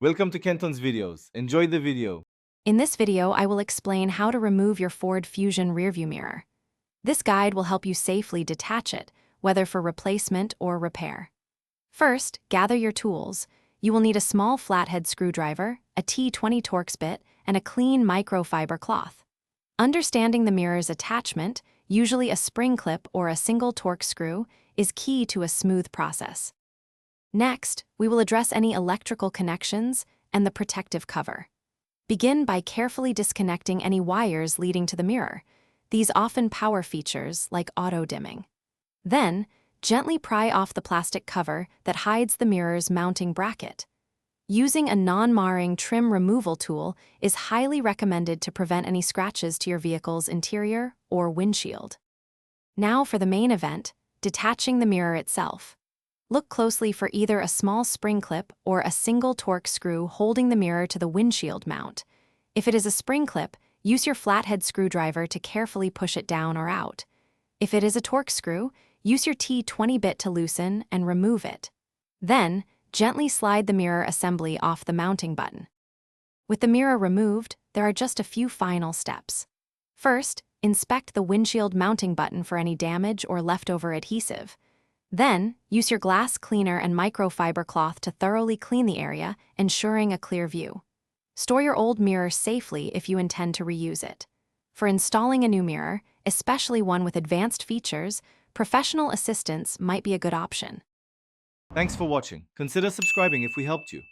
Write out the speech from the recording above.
Welcome to Kenton's videos. Enjoy the video. In this video, I will explain how to remove your Ford Fusion rearview mirror. This guide will help you safely detach it, whether for replacement or repair. First, gather your tools. You will need a small flathead screwdriver, a T20 Torx bit, and a clean microfiber cloth. Understanding the mirror's attachment, usually a spring clip or a single Torx screw, is key to a smooth process. Next, we will address any electrical connections and the protective cover. Begin by carefully disconnecting any wires leading to the mirror. These often power features like auto-dimming. Then, gently pry off the plastic cover that hides the mirror's mounting bracket. Using a non-marring trim removal tool is highly recommended to prevent any scratches to your vehicle's interior or windshield. Now for the main event, detaching the mirror itself. Look closely for either a small spring clip or a single Torx screw holding the mirror to the windshield mount. If it is a spring clip, use your flathead screwdriver to carefully push it down or out. If it is a Torx screw, use your T20 bit to loosen and remove it. Then, gently slide the mirror assembly off the mounting button. With the mirror removed, there are just a few final steps. First, inspect the windshield mounting button for any damage or leftover adhesive. Then, use your glass cleaner and microfiber cloth to thoroughly clean the area, ensuring a clear view. Store your old mirror safely if you intend to reuse it. For installing a new mirror, especially one with advanced features, professional assistance might be a good option. Thanks for watching. Consider subscribing if we helped you.